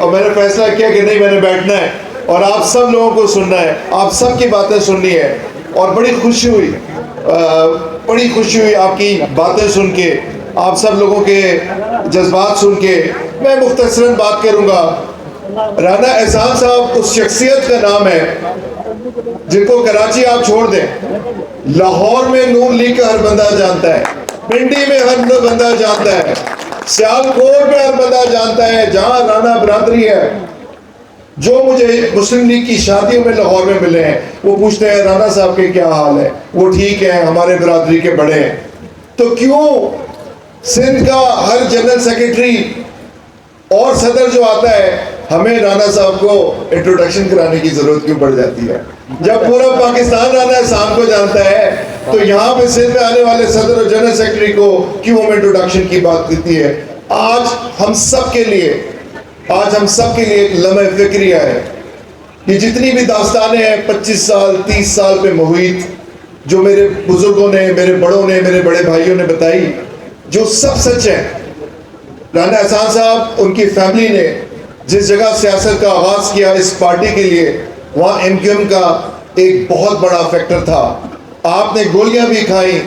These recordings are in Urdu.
اور میں نے فیصلہ کیا کہ نہیں، میں نے بیٹھنا ہے اور آپ سب لوگوں کو سننا ہے، آپ سب کی باتیں سننی ہے. اور بڑی خوشی ہوئی آپ کی باتیں سن کے، آپ سب لوگوں کے جذبات سن کے. میں مختصراً بات کروں گا. رانا احسان صاحب اس شخصیت کا نام ہے جن کو کراچی آپ چھوڑ دیں، لاہور میں نون لیگ کا ہر بندہ جانتا ہے، پنڈی میں ہر بندہ جانتا ہے، سیالکوٹ میں ہر بندہ جانتا ہے. جہاں رانا برادری ہے، جو مجھے مسلم لیگ کی شادیوں میں لاہور میں ملے ہیں وہ پوچھتے ہیں رانا صاحب کے کیا حال ہے، وہ ٹھیک ہیں، ہمارے برادری کے بڑے ہیں. تو کیوں سندھ کا ہر جنرل سیکرٹری اور صدر جو آتا ہے ہمیں رانا صاحب کو انٹروڈکشن کرانے کی ضرورت کیوں پڑ جاتی ہے؟ جب پورا پاکستان رانا احسان کو جانتا ہے تو یہاں پہ سندھ میں آنے والے صدر اور جنرل سیکرٹری کو کیوں ہم انٹروڈکشن کی بات کرتی ہے؟ آج ہم سب کے لیے ایک لمحہ فکریہ ہے. یہ جتنی بھی داستانیں ہیں 25 سال 30 سال پہ محیط جو میرے بزرگوں نے، میرے بڑوں نے، میرے بڑے بھائیوں نے بتائی، جو سب سچ ہے. رانا احسان صاحب، ان کی فیملی نے جس جگہ سیاست کا آغاز کیا اس پارٹی کے لیے، وہاں ایم کیو ایم کا ایک بہت بڑا فیکٹر تھا. آپ نے گولیاں بھی کھائیں،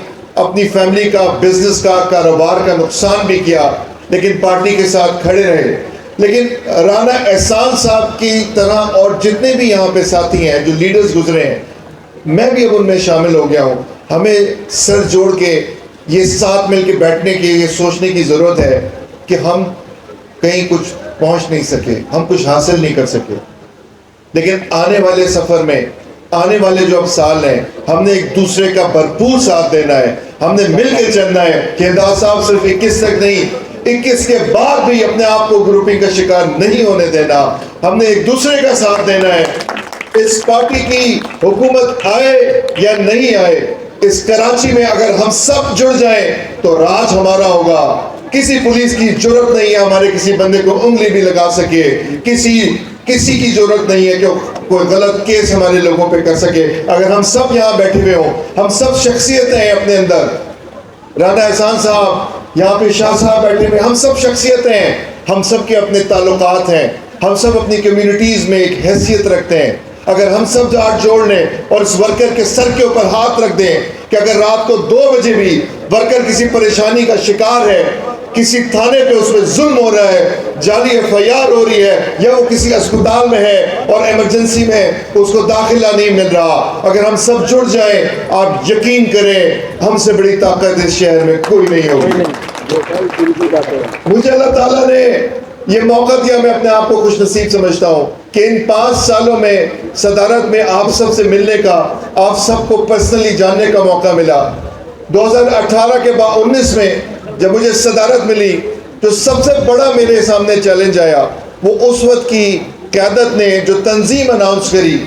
اپنی فیملی کا، بزنس کا، کاروبار کا نقصان بھی کیا، لیکن پارٹی کے ساتھ کھڑے رہے. لیکن رانا احسان صاحب کی طرح اور جتنے بھی یہاں پہ ساتھی ہیں جو لیڈرز گزرے ہیں، میں بھی اب ان میں شامل ہو گیا ہوں. ہمیں سر جوڑ کے یہ ساتھ مل کے بیٹھنے کی، یہ سوچنے کی ضرورت ہے کہ ہم کہیں کچھ پہنچ نہیں سکے، ہم کچھ حاصل نہیں کر سکے، لیکن آنے والے سفر میں، آنے والے جو اب سال ہیں، ہم نے ایک دوسرے کا بھرپور ساتھ دینا ہے. ہم نے مل کے چلنا ہے کہ انداز صاحب صرف 21 تک نہیں، 21 کے بعد بھی اپنے آپ کو گروپنگ کا شکار نہیں ہونے دینا. ہم نے ایک دوسرے کا ساتھ دینا ہے. اس پارٹی کی حکومت آئے یا نہیں آئے، اس کراچی میں اگر ہم سب جڑ جائیں تو راج ہمارا ہوگا. کسی پولیس کی ضرورت نہیں ہے ہمارے کسی بندے کو انگلی بھی لگا سکے، کسی کی ضرورت نہیں ہے کہ کوئی غلط کیس ہمارے لوگوں پہ کر سکے. اگر ہم سب یہاں بیٹھے ہوئے ہوں، ہم سب شخصیتیں ہیں اپنے اندر، رانا احسان صاحب، یہاں پہ شاہ صاحب بیٹھے ہوئے، ہم سب شخصیتیں ہیں، ہم سب کے اپنے تعلقات ہیں، ہم سب اپنی کمیونٹیز میں ایک حیثیت رکھتے ہیں. اگر ہم سب ہاتھ جوڑ لیں اور اس ورکر کے سر کے اوپر ہاتھ رکھ دیں کہ اگر رات کو 2 بجے بھی ورکر کسی پریشانی کا شکار ہے، کسی تھانے پہ اس پہ ظلم ہو رہا ہے، جعلی FIR ہو رہی ہے، یا وہ کسی اسپتال میں ہے اور ایمرجنسی میں اس کو داخلہ نہیں مل رہا، اگر ہم سب جڑ جائیں، آپ یقین کریں ہم سے بڑی طاقت اس شہر میں کوئی نہیں ہوگی. مجھے اللہ تعالیٰ نے یہ موقع دیا، میں اپنے آپ کو خوش نصیب سمجھتا ہوں کہ ان 5 سالوں میں صدارت میں آپ سب سے ملنے کا، آپ سب کو پرسنلی جاننے کا موقع ملا. 2018 کے بعد 19 میں جب مجھے صدارت ملی تو سب سے بڑا میرے سامنے چیلنج آیا، وہ اس وقت کی قیادت نے جو تنظیم اناؤنس کری،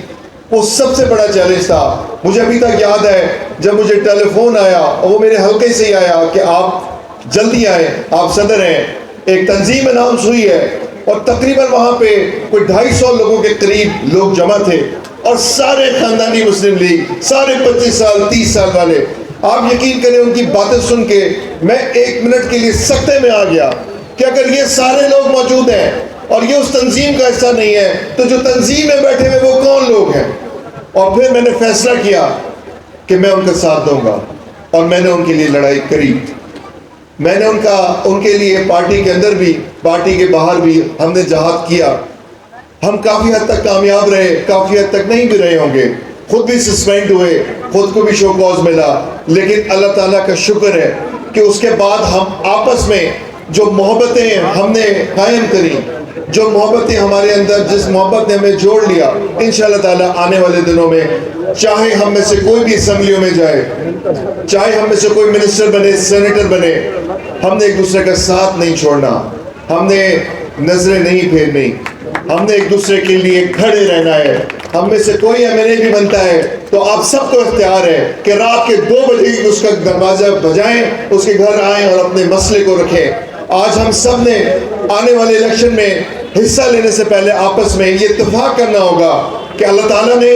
وہ سب سے بڑا چیلنج تھا. مجھے ابھی تک یاد ہے جب مجھے ٹیلی فون آیا، اور وہ میرے حلقے سے ہی آیا کہ آپ جلدی آئیں، آپ صدر ہیں، ایک تنظیم اناؤنس ہوئی ہے، اور تقریباً وہاں پہ کوئی 250 لوگوں کے قریب لوگ جمع تھے، اور سارے خاندانی مسلم لیگ، سارے 25 سال 30 سال والے. آپ یقین کریں ان کی باتیں سن کے میں 1 منٹ کے لیے سکتے میں آ گیا کہ اگر یہ سارے لوگ موجود ہیں اور یہ اس تنظیم کا حصہ نہیں ہے تو جو تنظیم میں بیٹھے ہوئے وہ کون لوگ ہیں؟ اور پھر میں نے فیصلہ کیا کہ میں ان کا ساتھ دوں گا، اور میں نے ان کے لیے لڑائی کری. میں نے ان کے لیے پارٹی کے اندر بھی، پارٹی کے باہر بھی ہم نے جہاد کیا. ہم کافی حد تک کامیاب رہے، کافی حد تک نہیں بھی رہے ہوں گے، خود بھی سسپینڈ ہوئے، خود کو بھی شو کاز ملا، لیکن اللہ تعالیٰ کا شکر ہے کہ اس کے بعد ہم آپس میں جو محبتیں ہم نے قائم کری، جو محبتیں ہمارے اندر، جس محبت نے ہمیں جوڑ لیا، انشاءاللہ تعالیٰ آنے والے دنوں میں چاہے ہم میں سے کوئی بھی اسمبلیوں میں جائے، چاہے ہم میں سے کوئی منسٹر بنے، سینیٹر بنے، ہم نے ایک دوسرے کا ساتھ نہیں چھوڑنا، ہم نے نظریں نہیں پھیرنی، ہم نے ایک دوسرے کے لیے کھڑے رہنا ہے. ہم میں سے کوئی MLA بھی بنتا ہے تو آپ سب کو اختیار ہے کہ رات کے 2 بجے اس کا دروازہ بجائیں، اس کے گھر آئیں اور اپنے مسئلے کو رکھیں. آج ہم سب نے آنے والے الیکشن میں حصہ لینے سے پہلے آپس میں یہ اتفاق کرنا ہوگا کہ اللہ تعالیٰ نے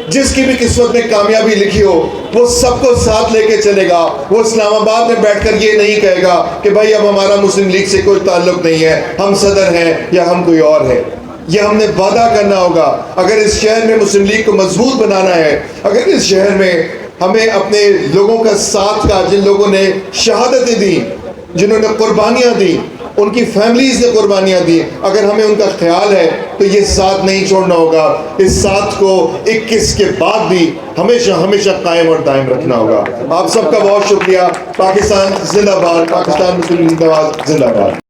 جس کی بھی قسمت میں کامیابی لکھی ہو وہ سب کو ساتھ لے کے چلے گا. وہ اسلام آباد میں بیٹھ کر یہ نہیں کہے گا کہ بھائی اب ہمارا مسلم لیگ سے کوئی تعلق نہیں ہے، ہم صدر ہیں یا ہم کوئی اور ہے. یہ ہم نے وعدہ کرنا ہوگا. اگر اس شہر میں مسلم لیگ کو مضبوط بنانا ہے, اگر اس شہر میں ہمیں اپنے لوگوں کا ساتھ کا, جن لوگوں نے شہادتیں دیں, جنہوں نے قربانیاں دیں, ان کی فیملیز نے قربانیاں دی, اگر ہمیں ان کا خیال ہے تو یہ ساتھ نہیں چھوڑنا ہوگا. اس ساتھ کو 21 کے بعد بھی ہمیشہ ہمیشہ قائم اور دائم رکھنا ہوگا. آپ سب کا بہت شکریہ. پاکستان زندہ باد. پاکستان مسلم لیگ زندہ باد.